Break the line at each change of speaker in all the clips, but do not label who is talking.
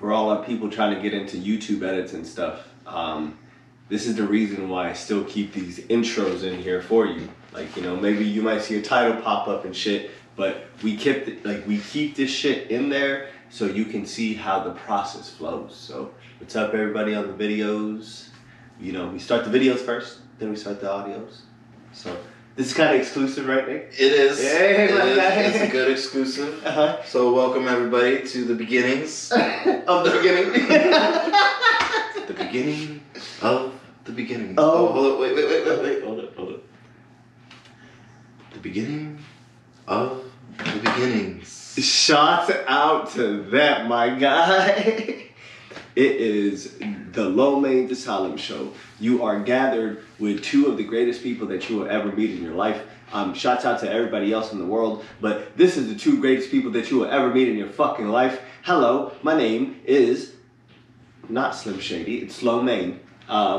for all our people trying to get into YouTube edits and stuff, this is the reason why I still keep these intros in here for you. Like, you know, maybe you might see a title pop up and shit, but we keep this shit in there so you can see how the process flows. So what's up, everybody on the videos? You know, we start the videos first, then we start the audios. So this is kind of exclusive, right, Nick?
It is.
It's
a good exclusive.
Uh-huh.
So welcome everybody to the beginnings
Of the beginning.
the beginning of the beginning.
Oh,
hold on, wait, hold up. The beginning of the beginnings.
Shots out to that, my guy. It is the Lomain DeSalem Show. You are gathered with two of the greatest people that you will ever meet in your life. Shouts out to everybody else in the world, but this is the two greatest people that you will ever meet in your fucking life. Hello, my name is not Slim Shady, it's Lomain.
I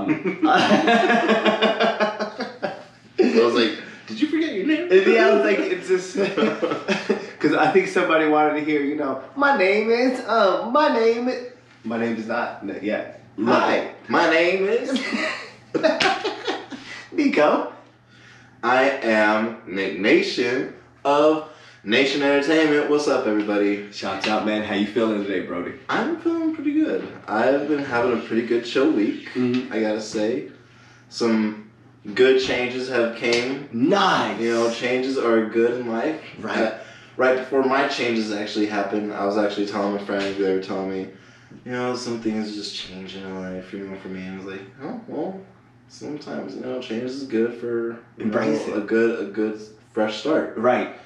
was like, did you forget your name?
Yeah, I was like, it's just because I think somebody wanted to hear, you know, my name is not yet.
Hi, my name is
Nico.
I am Nick Nation of Nation Entertainment. What's up, everybody?
Shouts out, man. How you feeling today, Brody?
I'm feeling pretty good. I've been having a pretty good chill week.
Mm-hmm.
I gotta say, some good changes have came.
Nice.
You know, changes are good in life.
Right.
Right before my changes actually happened, I was actually telling my friends, they were telling me, you know, some things just change in life, you know, for me. I was like, oh, well, sometimes, you know, change is good for
embrace it.
A good fresh start.
Right.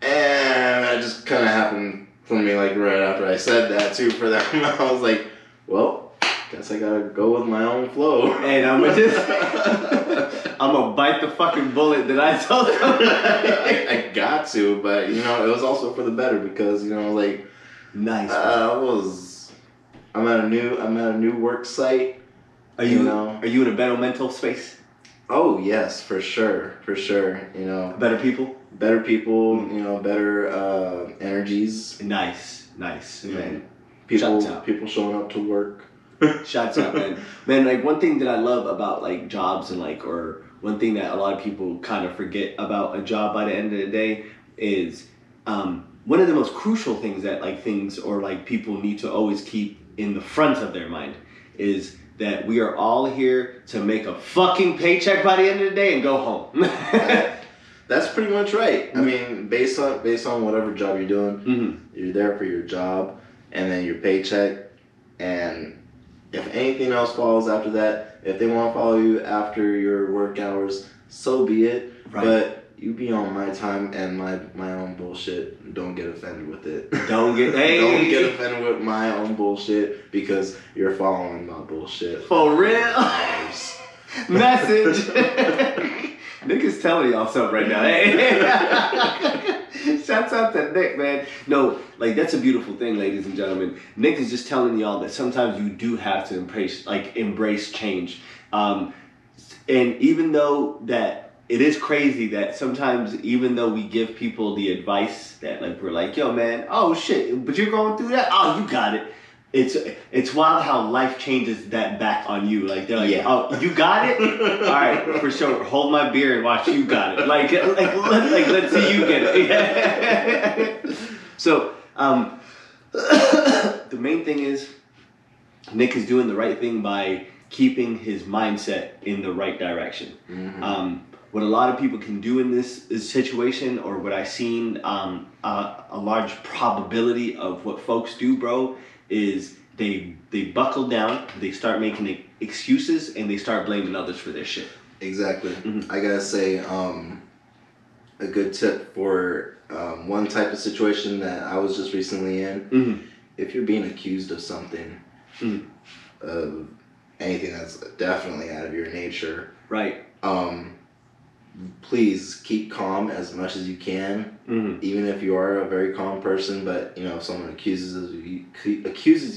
And that just kind of happened for me, like, right after I said that, too, for them. I was like, well, guess I gotta go with my own flow.
And I'm gonna bite the fucking bullet that I told them.
I got to, but, you know, it was also for the better because, you know, like,
nice.
I'm at a new work site.
Are you in a better mental space?
Oh yes, for sure. You know,
Better people,
you know, better energies.
Nice, man.
People showing up to work.
Shouts out, man. Man, like one thing that I love about like jobs and like, or one thing that a lot of people kind of forget about a job by the end of the day is one of the most crucial things that like things or like people need to always keep in the front of their mind is that we are all here to make a fucking paycheck by the end of the day and go home.
That's pretty much right. I mean, based on whatever job you're doing,
mm-hmm.
You're there for your job and then your paycheck. And if anything else follows after that, if they want to follow you after your work hours, so be it.
Right.
But you be on my time and my own bullshit. Don't get offended with it.
Don't get
offended with my own bullshit because you're following my bullshit.
For real. Message. Nick is telling y'all something right now. Hey. Shouts out to Nick, man. No, like that's a beautiful thing, ladies and gentlemen. Nick is just telling y'all that sometimes you do have to embrace change. And even though that it is crazy that sometimes even though we give people the advice that like we're like, yo man, oh shit, but you're going through that? Oh, you got it. It's wild how life changes that back on you. Like they're like, yeah. Oh, you got it? All right, for sure. Hold my beer and watch you got it. Like let's see you get it. So the main thing is Nick is doing the right thing by keeping his mindset in the right direction. Mm-hmm. What a lot of people can do in this situation, or what I've seen a large probability of what folks do, bro, is they buckle down, they start making excuses, and they start blaming others for their shit.
Exactly.
Mm-hmm.
I gotta say, a good tip for one type of situation that I was just recently in,
mm-hmm.
if you're being accused of something,
mm-hmm.
of anything that's definitely out of your nature,
right?
Please keep calm as much as you can,
mm-hmm.
even if you are a very calm person. But you know, if someone accuses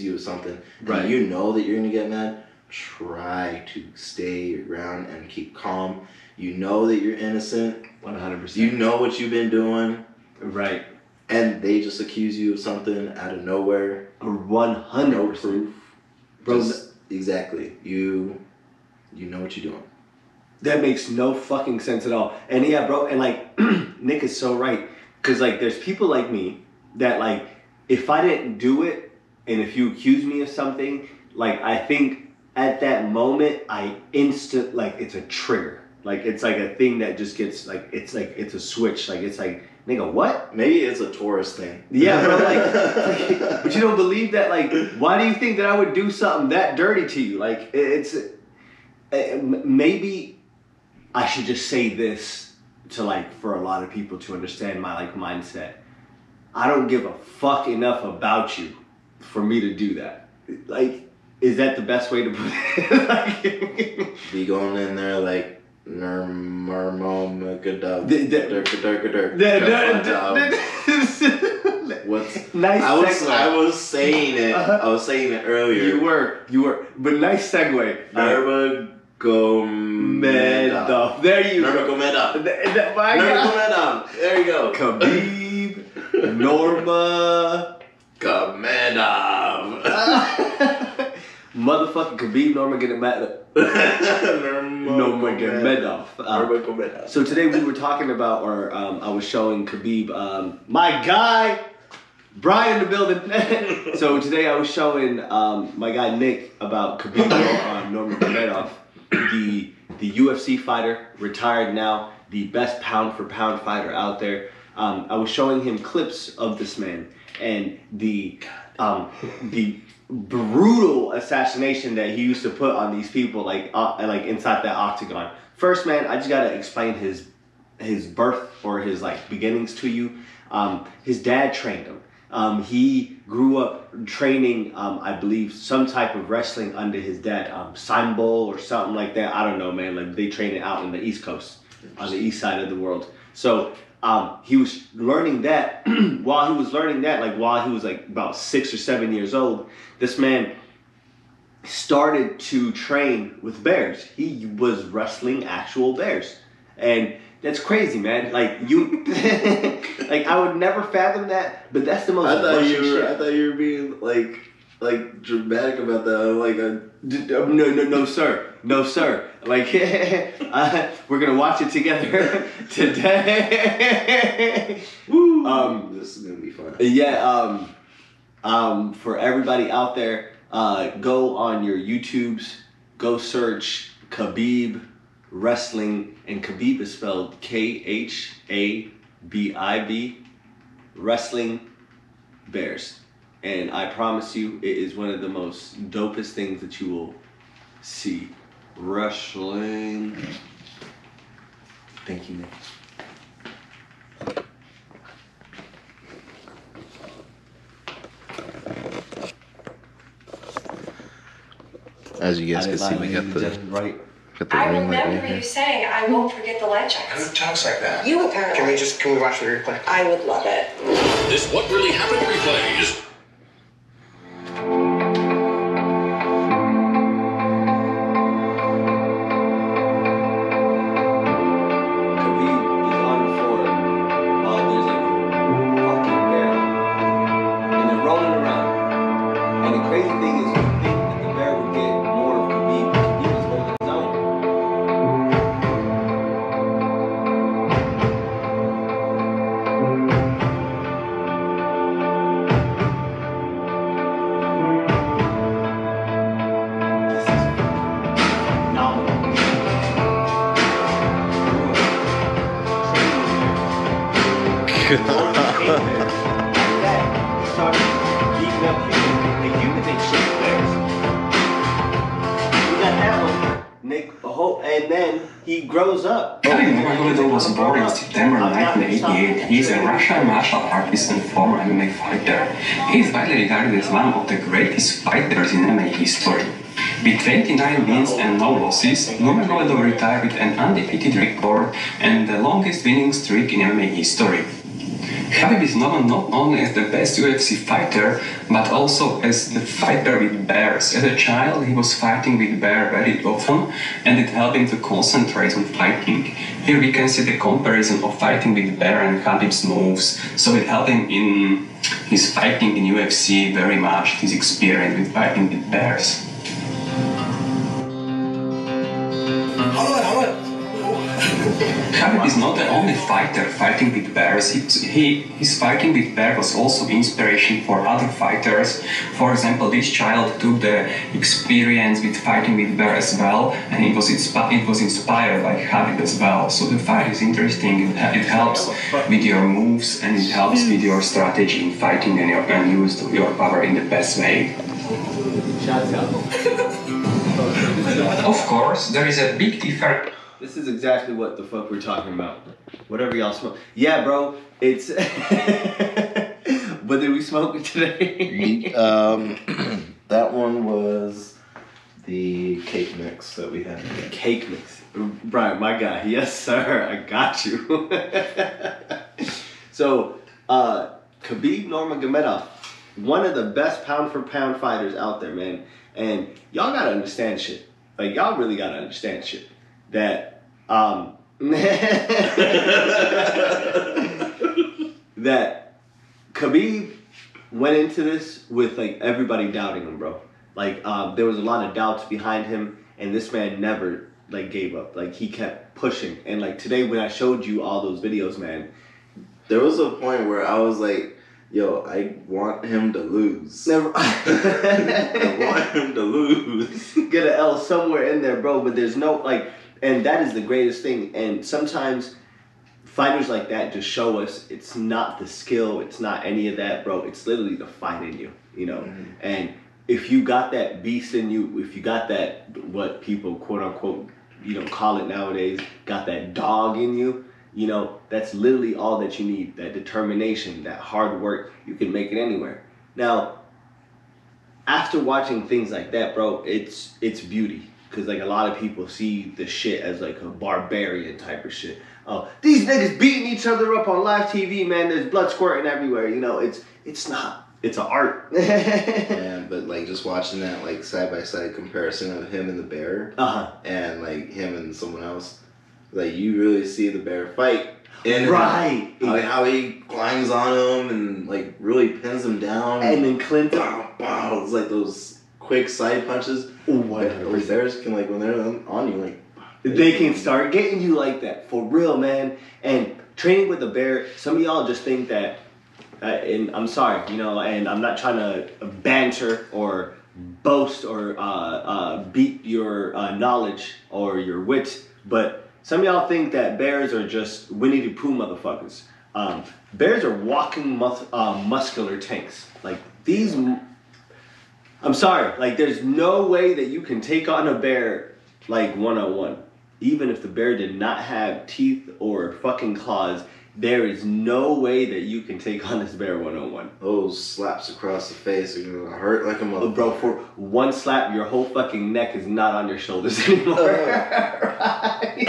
you of something,
right?
And you know that you're gonna get mad. Try to stay your ground and keep calm. You know that you're innocent.
100%.
You know what you've been doing.
Right.
and they just accuse you of something out of nowhere.
100%.
No proof.
Bro,
exactly. You know what you're doing.
That makes no fucking sense at all. And yeah, bro, and like, Nick is so right. Because like, there's people like me that like, if I didn't do it, and if you accuse me of something, like, I think at that moment, it's a trigger. Like, it's like a thing that just gets, it's a switch. Like, it's like, nigga, what?
Maybe it's a Taurus thing.
Yeah, bro, like, but you don't believe that, like, why do you think that I would do something that dirty to you? Like, maybe I should just say this to, like, for a lot of people to understand my, like, mindset. I don't give a fuck enough about you for me to do that. Like, is that the best way to put it? Like,
be going in there like, What's
nice segue.
I was saying it. I was saying it earlier.
You were. But nice segue.
Nurmagomedov.
There you go.
Nurmagomedov.
Nurmagomedov.
There you go.
Khabib. Norma.
Gomedov.
Motherfucking Khabib Nurmagomedov. Nurmagomedov. So today we were talking about, or I was showing Khabib, my guy, Brian in the building. So today I was showing my guy Nick about Khabib Nurmagomedov, the UFC fighter, retired now, the best pound for pound fighter out there. I was showing him clips of this man and the brutal assassination that he used to put on these people, like inside that octagon. First, man, I just gotta explain his birth or his like beginnings to you. His dad trained him. He grew up training, I believe, some type of wrestling under his dad, Sambo or something like that. I don't know, man. Like they train it out in the East Coast, on the east side of the world. So he was learning that. While he was learning that, like while he was like about 6 or 7 years old, this man started to train with bears. He was wrestling actual bears, and that's crazy, man. Like you, like I would never fathom that, but that's the most.
I thought you were being like dramatic about that.
No, sir. Like we're gonna watch it together today. Woo.
This is gonna be fun.
Yeah. For everybody out there, go on your YouTubes, go search Khabib Wrestling, and Khabib is spelled Khabib, Wrestling Bears. And I promise you, it is one of the most dopest things that you will see. Wrestling. Thank you, Nick.
As you guys can see, we got the
right.
I remember you saying, I won't forget the legends.
Who talks like that?
You apparently.
Can we watch the replay?
I would love it.
This What Really Happened replay is...
And then he grows up.
Khabib Nurmagomedov was born in September 1988. He is a Russian martial artist and former MMA fighter. He is widely regarded as one of the greatest fighters in MMA history. With 29 wins and no losses, Nurmagomedov retired with an undefeated record and the longest winning streak in MMA history. Khabib is known not only as the best UFC fighter, but also as the fighter with bears. As a child, he was fighting with bear very often, and it helped him to concentrate on fighting. Here we can see the comparison of fighting with bear and Khabib's moves. So it helped him in his fighting in UFC very much, his experience with fighting with bears. Khabib is not the only fighter fighting with bears. His fighting with bear was also inspiration for other fighters. For example, this child took the experience with fighting with bear as well, and it was inspired by Khabib as well. So the fight is interesting. It helps with your moves, and it helps with your strategy in fighting and use your power in the best way. Of course, there is a big difference.
This is exactly what the fuck we're talking about. Whatever y'all smoke. Yeah, bro. It's. What did we smoke today?
That one was the cake mix that we had.
Cake mix. Brian, my guy. Yes, sir. I got you. So, Khabib Nurmagomedov, one of the best pound for pound fighters out there, man. And y'all gotta understand shit. Like, y'all really gotta understand shit. That that Khabib went into this with like everybody doubting him, bro. Like there was a lot of doubts behind him, and this man never like gave up. Like he kept pushing. And like today when I showed you all those videos, man,
there was a point where I was like, yo, I want him to lose.
Never.
I want him to lose.
Get an L somewhere in there, bro. But there's no like. And that is the greatest thing. And sometimes fighters like that just show us it's not the skill, it's not any of that, bro. It's literally the fight in you, you know? Mm-hmm. And if you got that beast in you, if you got that, what people quote unquote, you know, call it nowadays, got that dog in you, you know, that's literally all that you need. That determination, that hard work, you can make it anywhere. Now, after watching things like that, bro, it's beauty. Because, like, a lot of people see the shit as, like, a barbarian type of shit. Oh, these niggas beating each other up on live TV, man. There's blood squirting everywhere. You know, it's not. It's an art.
Yeah, but, like, just watching that, like, side-by-side comparison of him and the bear.
Uh-huh.
And, like, him and someone else. Like, you really see the bear fight. And
right.
How he climbs on him and, like, really pins him down.
And then Clinton.
Bow, bow. It's like those quick side punches. Those bears can, like, when they're on you, like,
they can start getting you like that for real, man. And training with a bear, some of y'all just think that, and I'm sorry, you know, and I'm not trying to banter or boast or beat your knowledge or your wit, but some of y'all think that bears are just Winnie the Pooh motherfuckers. Bears are walking muscular tanks. Like these. I'm sorry, like there's no way that you can take on a bear like one-on-one. Even if the bear did not have teeth or fucking claws, there is no way that you can take on this bear one-on-one.
Those slaps across the face are gonna hurt like a motherfucker.
Bro, for one slap, your whole fucking neck is not on your shoulders anymore. Right?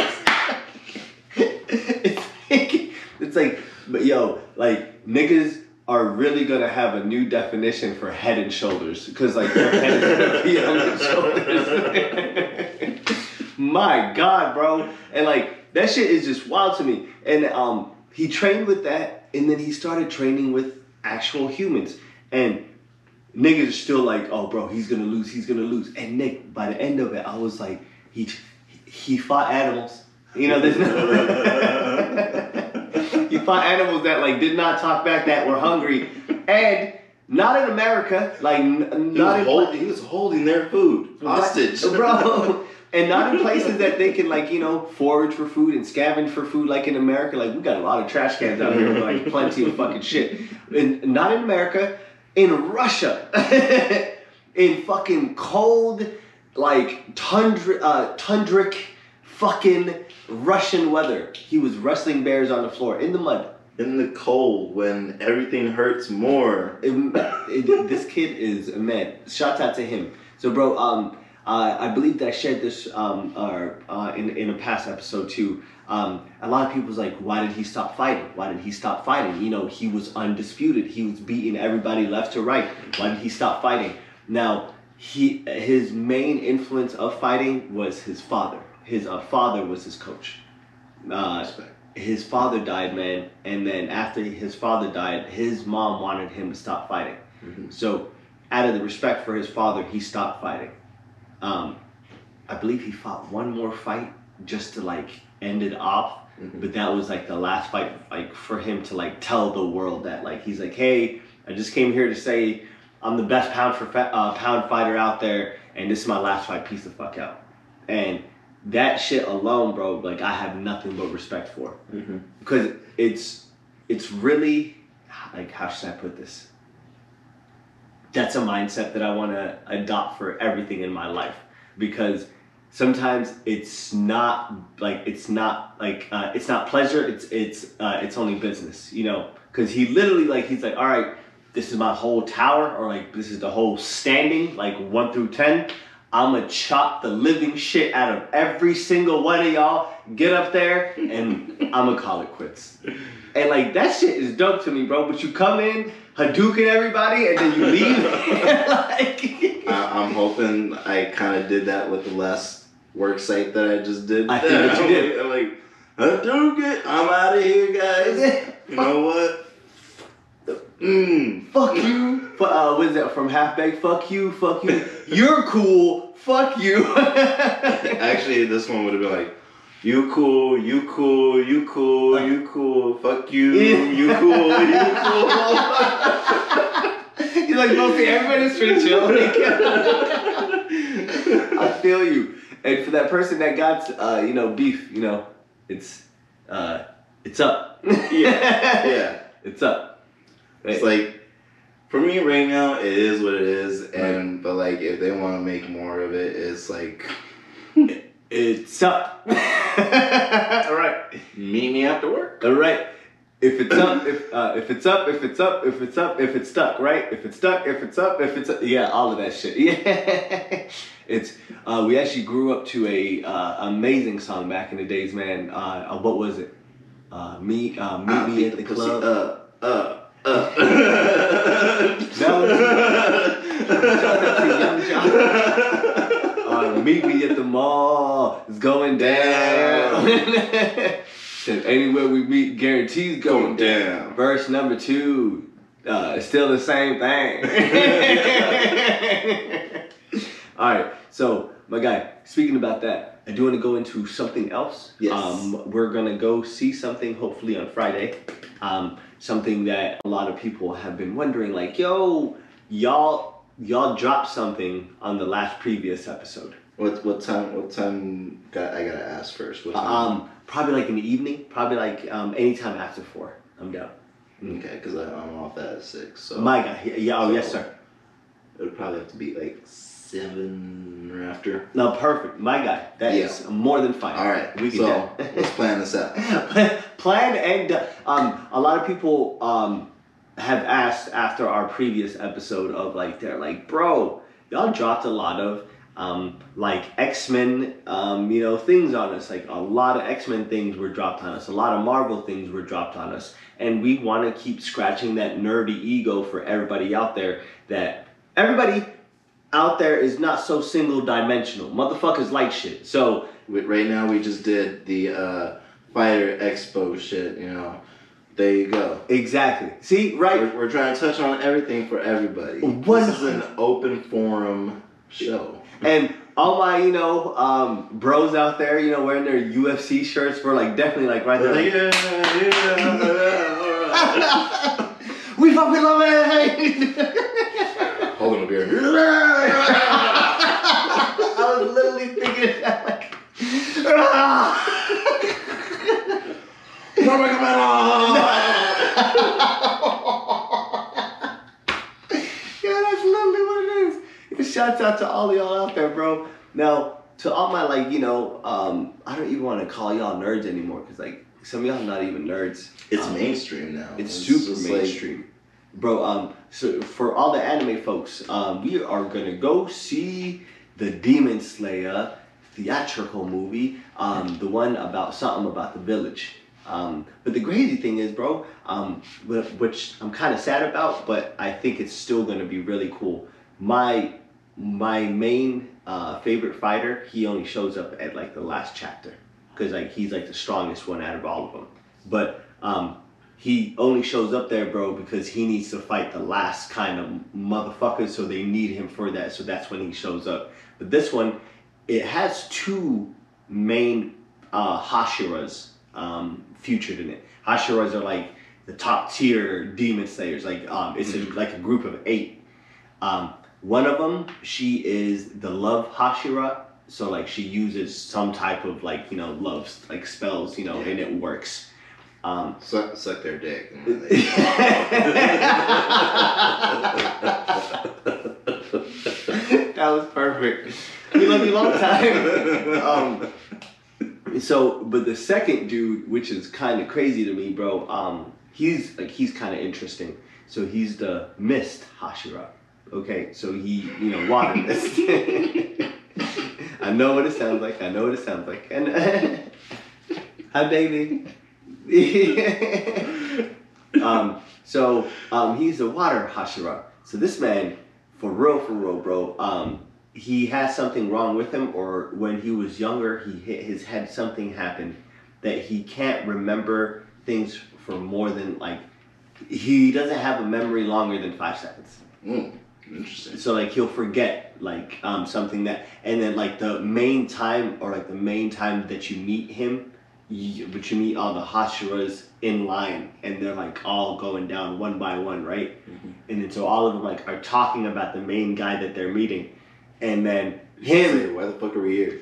It's like, but yo, like niggas are really gonna have a new definition for head and shoulders because like your head is gonna be on your shoulders. My God, bro, and like that shit is just wild to me. And he trained with that, and then he started training with actual humans, and niggas are still like, oh, bro, he's gonna lose. And Nick, by the end of it, I was like, he fought animals. You know, there's no. He fought animals that like did not talk back, that were hungry, and not in America. Like
he was holding their food hostage,
bro, and not in places that they can like forage for food and scavenge for food like in America. Like we got a lot of trash cans out here with like plenty of fucking shit. And not in America, in Russia, in fucking cold like tundric fucking Russian weather. He was wrestling bears on the floor in the mud.
In the cold when everything hurts more.
This kid is, man, shout out to him. So bro, I believe that I shared this in a past episode too. A lot of people's like, why did he stop fighting? Why did he stop fighting? You know, he was undisputed. He was beating everybody left to right. Why did he stop fighting? Now, his main influence of fighting was his father. His father was his coach. His father died, man, and then after his father died, his mom wanted him to stop fighting. So, out of the respect for his father, he stopped fighting. I believe he fought one more fight just to like end it off, but that was like the last fight, like for him to like tell the world that like he's like, hey, I just came here to say I'm the best pound fighter out there, and this is my last fight. Peace the fuck out. And that shit alone, bro, like I have nothing but respect for, because it's really like, how should I put this? That's a mindset that I want to adopt for everything in my life, because sometimes it's not pleasure. It's only business, you know. Because he literally like he's like, all right, this is my whole tower, or like this is the whole standing, like 1 through 10. I'ma chop the living shit out of every single one of y'all. Get up there, and I'ma call it quits. And like that shit is dope to me, bro. But you come in, Hadouken everybody, and then you leave. Like,
I'm hoping I kind of did that with the last work site that I just did.
I think that you did.
I'm like, Hadouken, I'm out of here, guys. You know what?
Fuck you. What is that from Half Baked? Fuck you. Fuck you. You're cool. Fuck you.
Actually, this one would have been like, you cool, you cool, you cool, you cool, fuck you, you cool, you cool.
You're like, mostly everybody's pretty chill. I feel you. And for that person that got, beef, you know, it's up.
Yeah.
It's up.
It's like, for me right now, it is what it is, but like, if they want to make more of it, it's like,
it's up. All right.
Meet me after work.
All right. If it's up, if it's up, if it's up, if it's up, if it's stuck, right? If it's stuck, if it's up, if it's up. Yeah, all of that shit. Yeah. It's we actually grew up to a amazing song back in the days, man. What was it? Meet me at the club. Meet me at the mall. It's going down. Said anywhere we meet, guarantees going down. Verse number 2, it's still the same thing. All right, so my guy, speaking about that, I do want to go into something else.
Yes.
We're gonna go see something hopefully on Friday. Something that a lot of people have been wondering, like, yo, y'all dropped something on the last previous episode.
What time? I gotta ask first. What time?
Probably like in the evening. Probably like anytime after 4. I'm down.
Okay, because I'm off at 6. So
my guy, yeah. Oh, yes, sir.
It would probably have to be like 7 or after.
No, perfect. My guy, that is more than fine.
All right,
we can
so let's plan this out.
Plan and a lot of people have asked after our previous episode of like, they're like, bro, y'all dropped a lot of like X-Men things on us. Like a lot of X-Men things were dropped on us. A lot of Marvel things were dropped on us. And we want to keep scratching that nerdy ego for everybody out there, that everybody out there is not so single-dimensional. Motherfuckers like shit. So
right now we just did the Fighter Expo shit, you know. There you go.
Exactly. See, right?
We're trying to touch on everything for everybody. This is an open forum show.
And all my, bros out there, wearing their UFC shirts, we're like definitely like right there. We fucking love it.
Holding a beer.
I was literally thinking that like. Yeah, that's literally what it is. Shouts out to all y'all out there, bro. Now, to all my I don't even want to call y'all nerds anymore, because like some of y'all not even nerds.
It's mainstream now.
It's super mainstream. Bro, so for all the anime folks, we are gonna go see the Demon Slayer theatrical movie, the one about something about the village. But the crazy thing is, bro, which I'm kind of sad about, but I think it's still gonna be really cool. My main favorite fighter, he only shows up at like the last chapter, because like he's like the strongest one out of all of them. But he only shows up there, bro, because he needs to fight the last kind of motherfucker, so they need him for that. So that's when he shows up. But this one, it has two main Hashiras featured in it. Hashiras are like the top tier demon slayers. Like it's like a group of 8. One of them, she is the love Hashira. So like she uses some type of like, you know, love like spells, you know, and it works.
Suck their dick.
That was perfect. We love you long time. But the second dude, which is kind of crazy to me, bro, he's kind of interesting. So he's the Mist Hashira. Okay, so he, you know, water mist. I know what it sounds like. And hi, baby. He's a water Hashira. So this man, for real, bro, he has something wrong with him, or when he was younger, he hit his head, something happened that he can't remember things for more than like, he doesn't have a memory longer than 5 seconds.
Interesting.
So like he'll forget like something that, and then like the main time that you meet him, but you meet all the Hashiras in line, and they're like all going down one by one, right? And then so all of them like are talking about the main guy that they're meeting, and then him,
why the fuck are we here?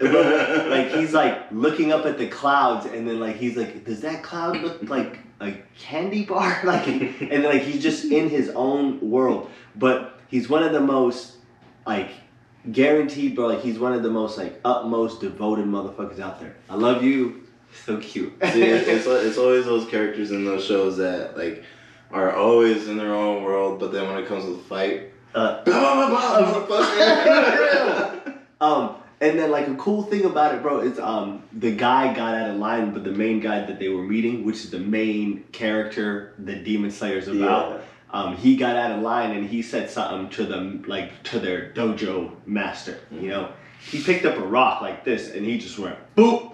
like he's like looking up at the clouds, and then like he's like, does that cloud look like a candy bar? Like, and then like he's just in his own world, but he's one of the most like guaranteed, bro. Like he's one of the most like utmost devoted motherfuckers out there. I love you. So cute.
See, it's always those characters in those shows that like are always in their own world, but then when it comes to the fight, motherfucker.
And then like a cool thing about it, bro, is the guy got out of line, but the main guy that they were meeting, which is the main character the Demon Slayer's about, he got out of line and he said something to them, like to their dojo master. You know, he picked up a rock like this and he just went boop.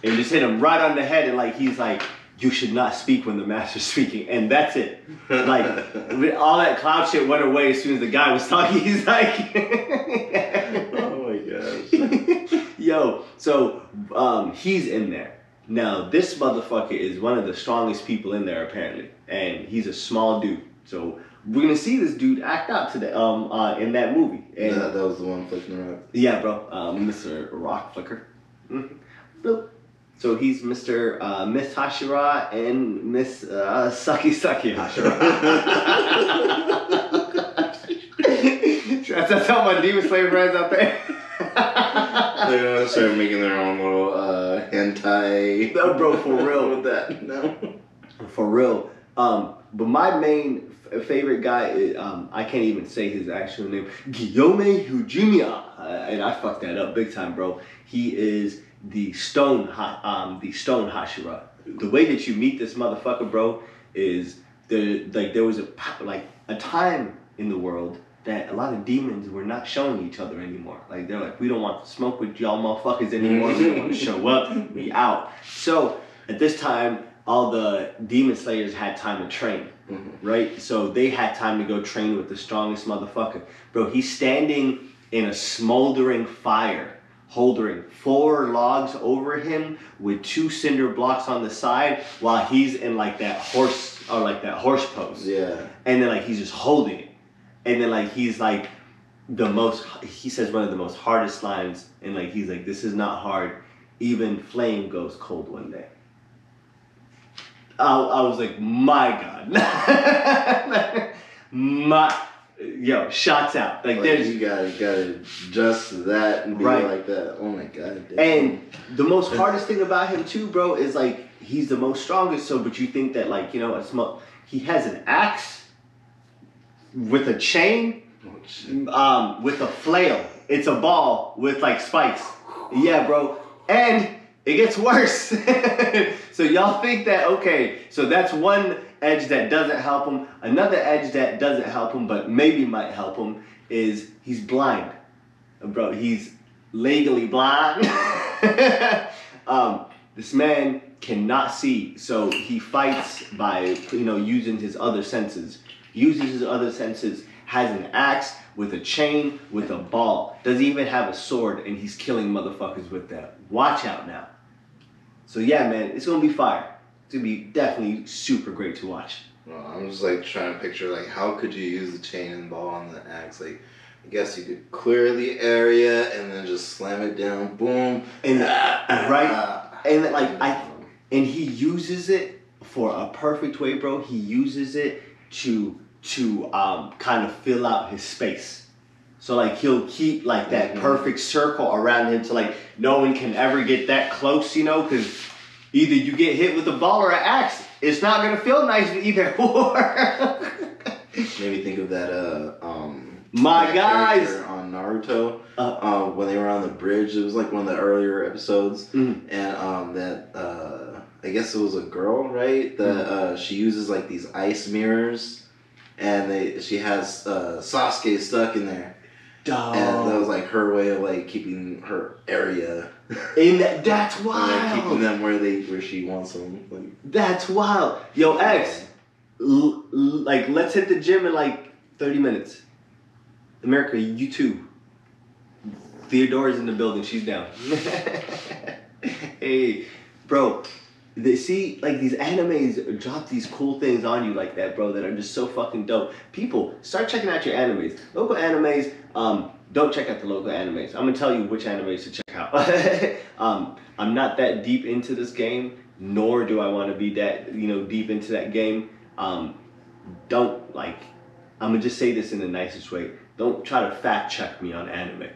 And just hit him right on the head, and like he's like, you should not speak when the master's speaking, and that's it. Like all that cloud shit went away as soon as the guy was talking. He's like,
oh my gosh.
Yo, so he's in there. Now this motherfucker is one of the strongest people in there apparently, and he's a small dude. So we're gonna see this dude act out today in that movie. And
that was the one flicking the rock.
Yeah, bro, Mr. Rock Flicker. Boop. So he's Mr. Miss Hashira and Miss Sucky Hashira. That's all my Demon Slayer friends out there.
They're gonna start making their own little hentai.
No, bro, for real.
With that, no.
For real. But my main favorite guy is, I can't even say his actual name, Guillaume Hujimiya. And I fucked that up big time, bro. He is the stone Hashira. The way that you meet this motherfucker, bro, is there was a time in the world that a lot of demons were not showing each other anymore. Like they're like, we don't want to smoke with y'all motherfuckers anymore. We don't want to show up. We out. So at this time, all the demon slayers had time to train, right? So they had time to go train with the strongest motherfucker. Bro, he's standing in a smoldering fire, holding 4 logs over him with 2 cinder blocks on the side, while he's in like that horse pose.
Yeah.
And then like he's just holding it. And then like he's like he says one of the most hardest lines, and like he's like, this is not hard. Even flame goes cold one day. I was like, my God. Yo, shots out. Like there's,
you gotta adjust that and be like that. Oh my God. Damn.
And the most hardest thing about him too, bro, is like he's the most strongest. So, but you think that like, you know, he has an axe with a chain, with a flail it's a ball with like spikes. Yeah, bro. And it gets worse. So y'all think that, okay, so that's one edge that doesn't help him. Another edge that doesn't help him, but maybe might help him, is he's blind. Bro, he's legally blind. This man cannot see, so he fights by, using his other senses. Uses his other senses, has an axe with a chain, with a ball. Doesn't even have a sword, and he's killing motherfuckers with that. Watch out now. So yeah, man, it's gonna be fire. It's gonna be definitely super great to watch.
Well, I'm just like trying to picture like how could you use the chain and ball on the axe? Like, I guess you could clear the area and then just slam it down, boom,
and and he uses it for a perfect way, bro. He uses it to kind of fill out his space. So like he'll keep like that perfect circle around him, so like no one can ever get that close, because either you get hit with a ball or an axe. It's not gonna feel nice either.
Made me think of that
my guys
on Naruto when they were on the bridge. It was like one of the earlier episodes, and I guess it was a girl, right? That she uses like these ice mirrors, and she has Sasuke stuck in there.
Dog.
And that was like her way of like keeping her area.
That's wild.
And keeping them where she wants them. Like,
that's wild. Yo, X, like let's hit the gym in like 30 minutes. America, you too. Theodora's in the building. She's down. Hey, bro. See, like these animes drop these cool things on you like that, bro, that are just so fucking dope. People, start checking out your animes. Local animes, don't check out the local animes. I'm gonna tell you which animes to check out. I'm not that deep into this game, nor do I want to be that, deep into that game. I'm gonna just say this in the nicest way. Don't try to fact check me on anime.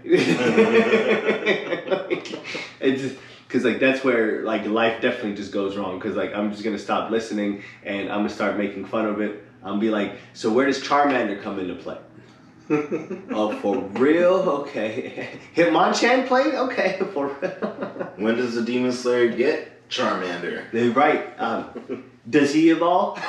It's just, because like that's where like life definitely just goes wrong, because like I'm just gonna stop listening and I'm gonna start making fun of it. I'm be like, so where does Charmander come into play? Oh, for real? Okay. Hitmonchan played? Okay, for real.
when does the Demon Slayer get Charmander?
They're right. Does he evolve?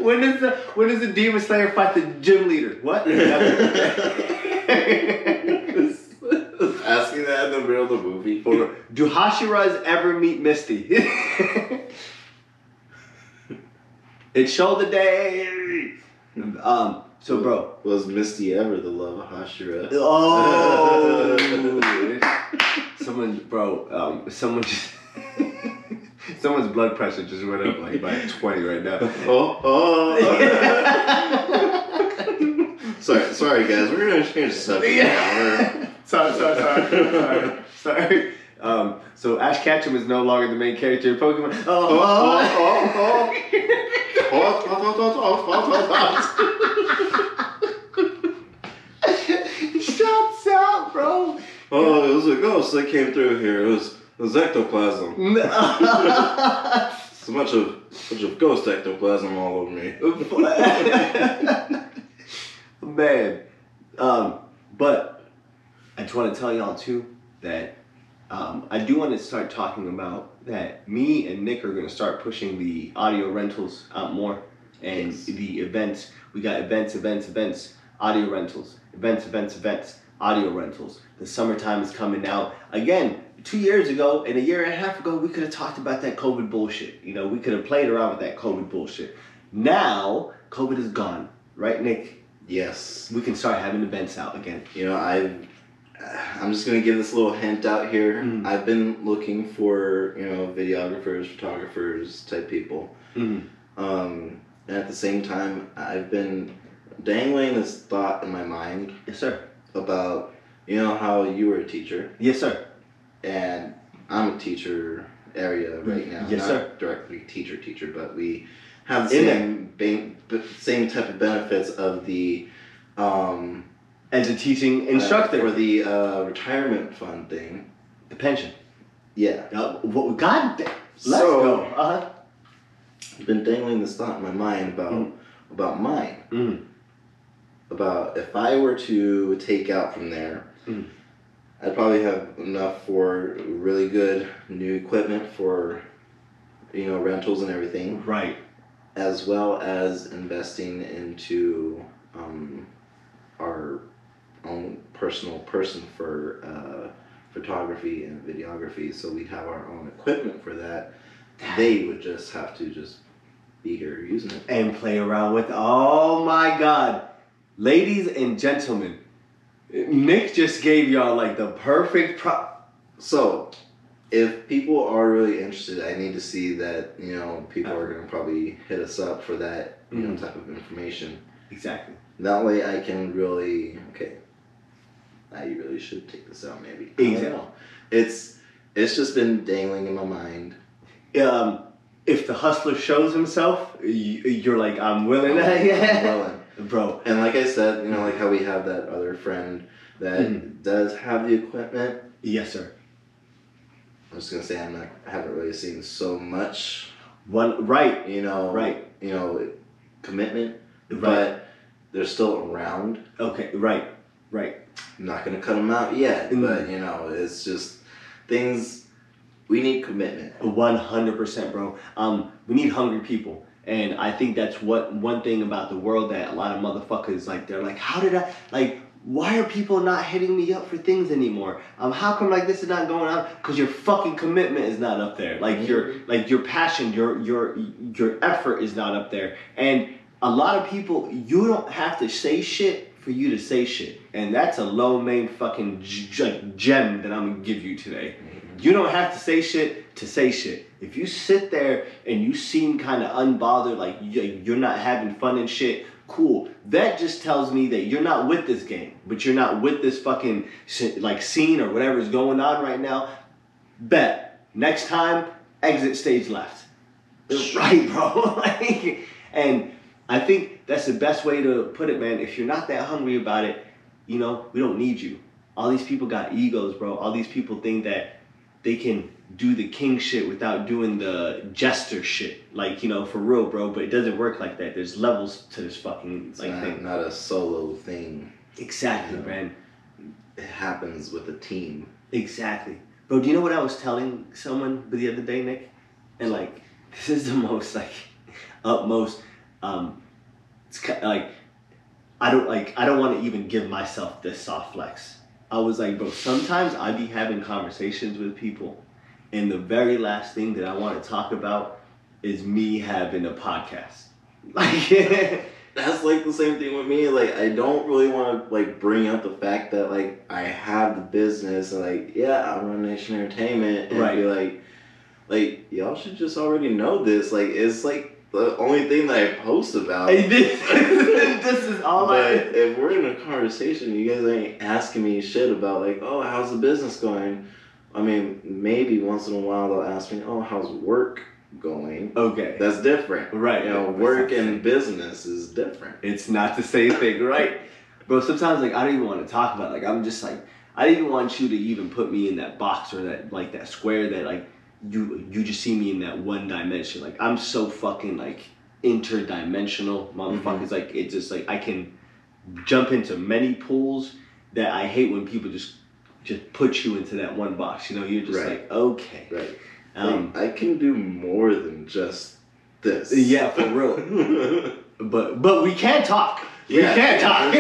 When does the Demon Slayer fight the gym leader? What?
Asking that in the middle of the movie.
Do Hashiras ever meet Misty? It's shoulder day. So bro,
was Misty ever the love of Hashira?
Oh, someone's blood pressure just went up like by 20 right now.
Sorry guys, we're gonna change the subject now.
Sorry. So Ash Ketchum is no longer the main character in Pokemon. Shuts out, bro.
Oh, it was a ghost that came through here. It was ectoplasm. It's a bunch of ghost ectoplasm all over me.
Man. But I just want to tell y'all too that I do want to start talking about that me and Nick are going to start pushing the audio rentals out more, and the events. We got events, audio rentals, events, audio rentals. The summertime is coming out. Again, 2 years ago and a year and a half ago, we could have talked about that COVID bullshit. We could have played around with that COVID bullshit. Now, COVID is gone. Right, Nick?
Yes.
We can start having events out again.
I'm just going to give this little hint out here. I've been looking for, videographers, photographers type people. And at the same time, I've been dangling this thought in my mind.
Yes, sir.
About, how you were a teacher.
Yes, sir.
And I'm a teacher area right now.
Yes,
not
sir.
Directly teacher, but we have the same type of benefits of the
as a teaching instructor
for the retirement fund thing.
The pension.
Yeah.
God damn. Let's go.
been dangling this thought in my mind about mine.
Mm.
About if I were to take out from there, I'd probably have enough for really good new equipment for, rentals and everything.
Right.
As well as investing into our own personal person for photography and videography. So we'd have our own equipment for that. They would just have to just be here using it.
And play around with, oh my God. Ladies and gentlemen, Nick just gave y'all like the perfect
So, if people are really interested, I need to see that, people are going to probably hit us up for that, type of information.
Exactly.
That way I can really, I really should take this out maybe.
Exactly.
I don't know. It's just been dangling in my mind.
If the hustler shows himself, you're like, I'm willing.
I'm willing.
Bro.
And like I said, like how we have that other friend that does have the equipment.
Yes, sir.
I'm just gonna say I haven't really seen so much.
Right.
Right. Commitment.
Right.
But they're still around.
Okay. Right.
I'm not gonna cut them out yet, but it's just things. We need commitment.
100%, bro. We need hungry people. And I think that's one thing about the world that a lot of motherfuckers, like, they're like, why are people not hitting me up for things anymore? How come like this is not going on? Because your fucking commitment is not up there. Like your passion, your effort is not up there. And a lot of people, you don't have to say shit for you to say shit. And that's a low main fucking gem that I'm gonna give you today. You don't have to say shit to say shit. If you sit there and you seem kind of unbothered, like you're not having fun and shit, cool. That just tells me that you're not with this game, but you're not with this fucking like scene or whatever is going on right now. Bet. Next time, exit stage left. Right, bro. And I think that's the best way to put it, man. If you're not that hungry about it, we don't need you. All these people got egos, bro. All these people think that they can do the king shit without doing the jester shit. Like, for real, bro. But it doesn't work like that. There's levels to this fucking thing.
Not a solo thing.
Exactly, man.
It happens with a team.
Exactly. Bro, do you know what I was telling someone the other day, Nick? And this is the most utmost it's kind of I don't want to even give myself this soft flex. I was like, bro, sometimes I be having conversations with people and the very last thing that I want to talk about is me having a podcast.
That's the same thing with me. I don't really want to bring up the fact that I have the business and I run Nation Entertainment and
right.
be y'all should just already know this. It's the only thing that I post about.
This is all
But if we're in a conversation, you guys ain't asking me shit about oh, how's the business going? I mean, maybe once in a while they'll ask me, oh, how's work going?
Okay.
That's different.
Right.
Work and business is different.
It's not the same thing, right? Bro, sometimes I don't even want to talk about it. I'm just I don't even want you to even put me in that box or that that square that you just see me in that one dimension. I'm so fucking interdimensional, motherfuckers. It's just I can jump into many pools that I hate when people just put you into that one box. You're just
right.
Okay.
Right. I can do more than just this.
Yeah, for real. but we can talk. We can talk.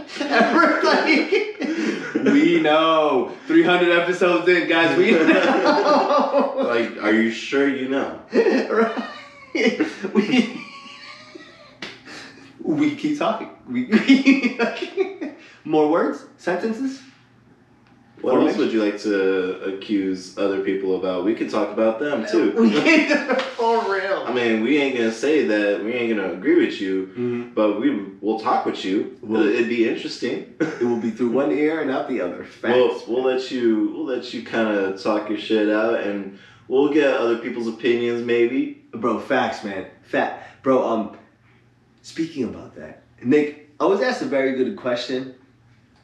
For sure.
We know. 300 episodes in, guys. We know.
Are you sure you know?
Right. We keep talking. More words? Sentences?
What else would you like to accuse other people about? We could talk about them too.
We can, for real.
I mean, we ain't gonna say that. We ain't gonna agree with you, but we'll talk with you. It'd be interesting.
It will be through one ear and out the other. Facts.
We'll let you kind of talk your shit out, and we'll get other people's opinions, maybe.
Bro, facts, man. Bro, speaking about that, Nick, I was asked a very good question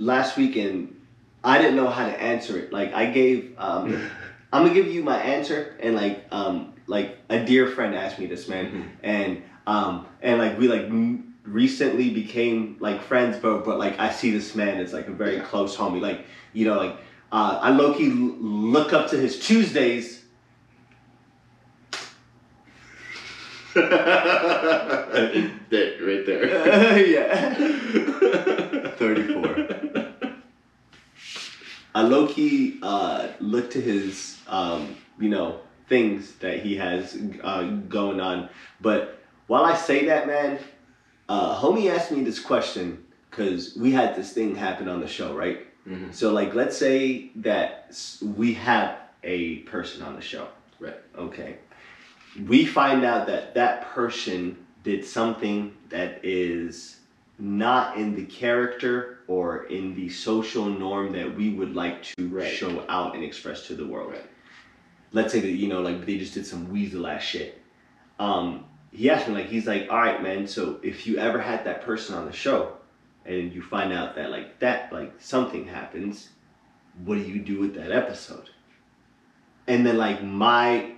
last week, and I didn't know how to answer it. I gave I'm gonna give you my answer, and like a dear friend asked me this, man, and like we recently became like friends, but like I see this man as like a very close homie, like like I low key look up to his Tuesdays.
Right there.
Yeah. 34. I low key look to his things that he has going on. But while I say that, man, homie asked me this question because we had this thing happen on the show, right?
Mm-hmm.
So like, let's say that we have a person on the show.
Right.
Okay. We find out that that person did something that is not in the character or in the social norm that we would like to show out and express to the world. Right. Let's say that, like they just did some weasel ass shit. He asked me, like, he's like, all right, man, so if you ever had that person on the show and you find out that like something happens, what do you do with that episode? And then like my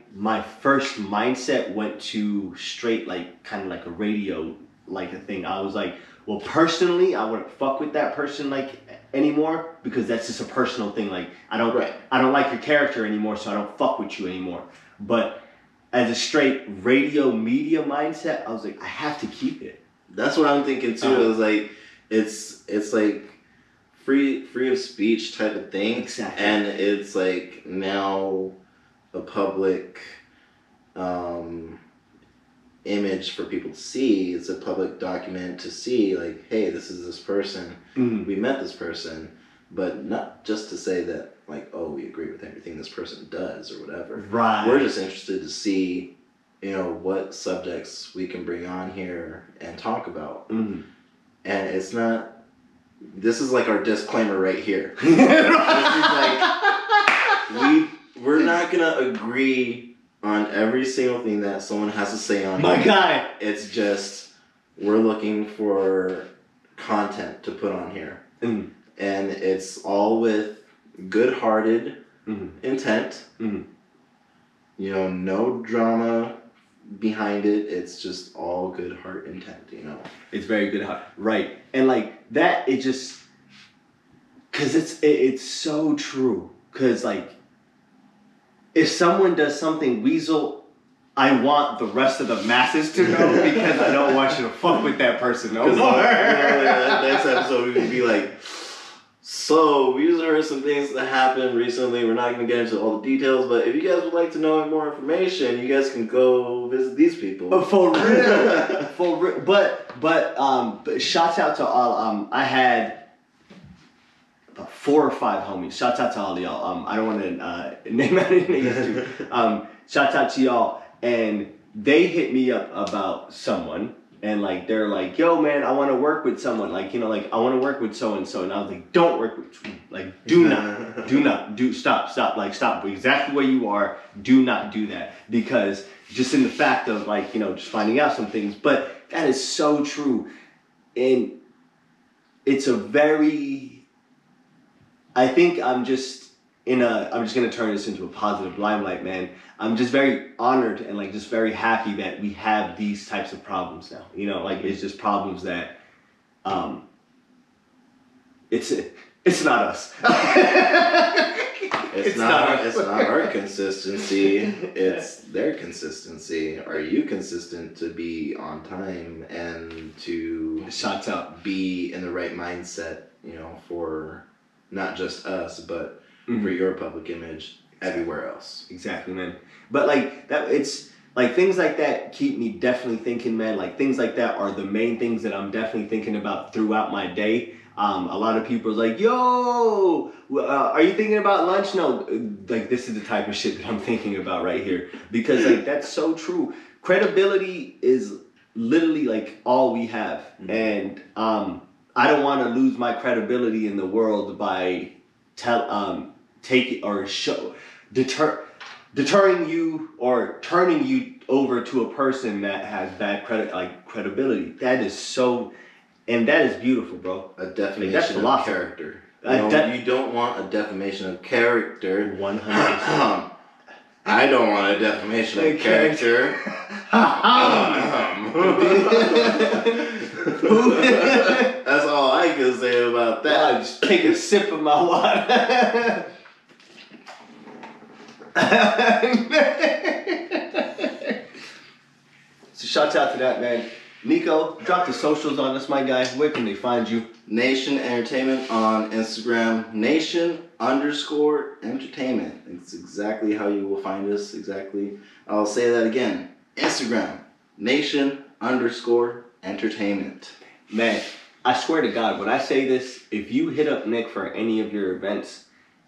first mindset went to straight like kind of like a radio like a thing. I was like, well, personally, I wouldn't fuck with that person like anymore because that's just a personal thing. Like I don't like your character anymore, so I don't fuck with you anymore. But as a straight radio media mindset, I was like, I have to keep it.
That's what I'm thinking too. It was like it's like free of speech type of thing.
Exactly.
And it's like now a public image for people to see. It's a public document to see, like, hey, this is this person.
Mm-hmm.
We met this person, but not just to say that, like, oh, we agree with everything this person does or whatever.
Right.
We're just interested to see, what subjects we can bring on here and talk about.
Mm-hmm.
And it's not. This is like our disclaimer right here. This is like we're not gonna agree on every single thing that someone has to say on
My
here.
guy.
It's just we're looking for content to put on here,
Mm-hmm.
and it's all with good-hearted intent.
Mm-hmm.
No drama behind it. It's just all good heart intent.
It's very good. Right. And like that, it just, cause it's so true. Cause like, if someone does something weasel, I want the rest of the masses to know because I don't want you to fuck with that person no more.
Next episode we would be like, so these are some things that happened recently. We're not going to get into all the details, but if you guys would like to know more information, you guys can go visit these people.
For real. For real. But shouts out to all. I had about 4 or 5 homies. Shouts out to all of y'all. I don't want to name any names too. Shouts out to y'all. And they hit me up about someone. And like they're like, yo man, I want to work with someone. Like, I want to work with so and so. And I was like, don't work with, like, stop. Like, stop exactly where you are. Do not do that, because just in the fact of like, just finding out some things. But that is so true, and it's a very. I think I'm just gonna turn this into a positive limelight, man. I'm just very honored and like just very happy that we have these types of problems now. It's just problems that it's not us.
It's not our consistency, it's their consistency. Are you consistent to be on time and to
shots up,
be in the right mindset, for not just us, but for your public image everywhere else?
Exactly, man. But like that, it's like things like that keep me definitely thinking, man. Like things like that are the main things that I'm definitely thinking about throughout my day. A lot of people are like, yo, are you thinking about lunch? No, like this is the type of shit that I'm thinking about right here, because like that's so true. Credibility is literally like all we have, and I don't want to lose my credibility in the world by deterring you or turning you over to a person that has bad credibility. That is so, and that is beautiful, bro.
A defamation of character. You don't want a defamation of character.
100%.
I don't want a defamation of character. That's all I can say about that.
I just take a sip of my water. So shouts out to that, man. Nico, drop the socials on us, my guy. Where can they find you?
Nation Entertainment on Instagram. Nation_Entertainment. It's exactly how you will find us. Exactly. I'll say that again. Instagram. Nation_Entertainment.
Man, I swear to God, when I say this, if you hit up Nick for any of your events,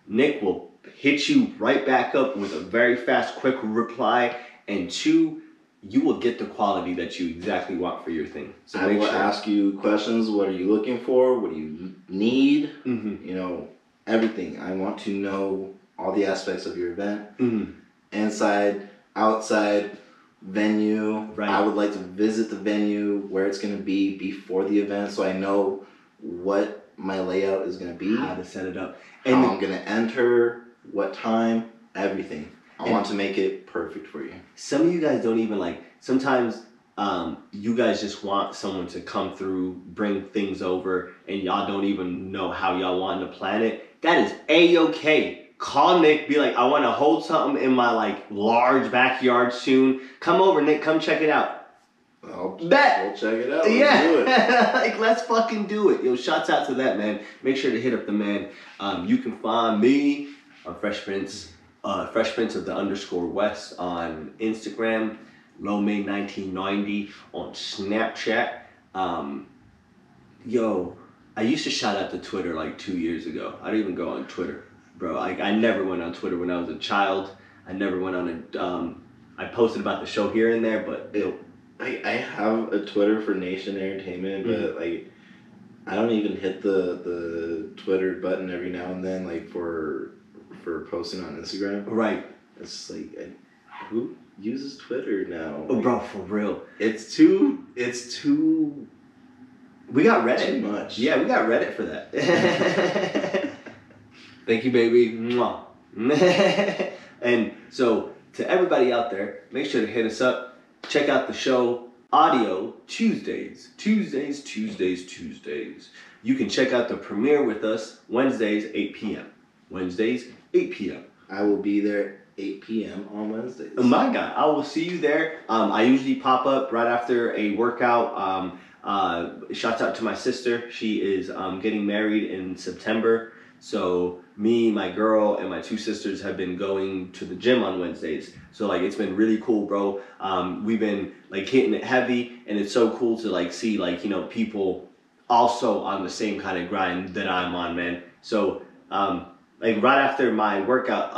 Nick will hit you right back up with a very fast, quick reply. And 2, you will get the quality that you exactly want for your thing. So
I will ask you questions. What are you looking for? What do you need?
Mm-hmm.
You know, everything. I want to know all the aspects of your event.
Mm-hmm.
Inside, outside, venue.
Right.
I would like to visit the venue, where it's going to be before the event, so I know what my layout is going to be.
How to set it up.
How I'm going to enter, what time, everything. I want to make it perfect for you.
Some of you guys don't even sometimes you guys just want someone to come through, bring things over, and y'all don't even know how y'all want to plan it. That is A-okay. Call Nick, be like, I want to hold something in my large backyard soon. Come over, Nick, come check it out.
We'll
Bet.
check it out. Let's do it.
Let's fucking do it. Yo, shouts out to that, man. Make sure to hit up the man. You can find me on Fresh Prince of the _West on Instagram, Lomay1990 on Snapchat. Yo, I used to shout out to Twitter 2 years ago. I don't even go on Twitter, bro. I never went on Twitter when I was a child. I never went on I posted about the show here and there, but
I have a Twitter for Nation Entertainment, but I don't even hit the Twitter button every now and then, for posting on Instagram.
Right.
It's who uses Twitter now?
Oh, bro, for real.
It's too.
We got Reddit.
Too much.
Yeah, we got Reddit for that. Thank you, baby. Mwah. And so, to everybody out there, make sure to hit us up. Check out the show audio Tuesdays. You can check out the premiere with us Wednesdays, 8 p.m. Wednesdays, 8 p.m.
I will be there 8 p.m. on Wednesdays.
Oh my God, I will see you there. I usually pop up right after a workout. Shouts out to my sister. She is getting married in September. So me, my girl, and my 2 sisters have been going to the gym on Wednesdays. So it's been really cool, bro. We've been hitting it heavy, and it's so cool to see people also on the same kind of grind that I'm on, man. So right after my workout,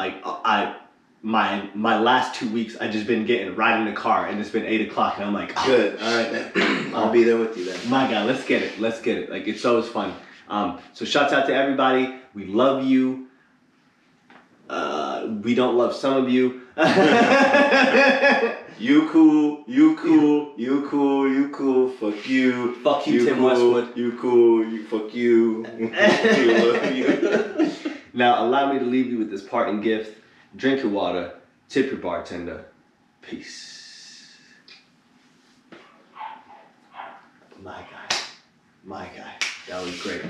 my last 2 weeks, I just been getting right in the car, and it's been 8 o'clock, and I'm like, oh.
Good. All right, then. I'll be there with you then.
My God, let's get it. It's always fun. So shouts out to everybody. We love you. We don't love some of you.
You cool. Fuck you.
Fuck you, Tim
cool.
Westwood.
You cool. Fuck you. We love you.
Now allow me to leave you with this parting gift. Drink your water. Tip your bartender. Peace. My guy. That was great.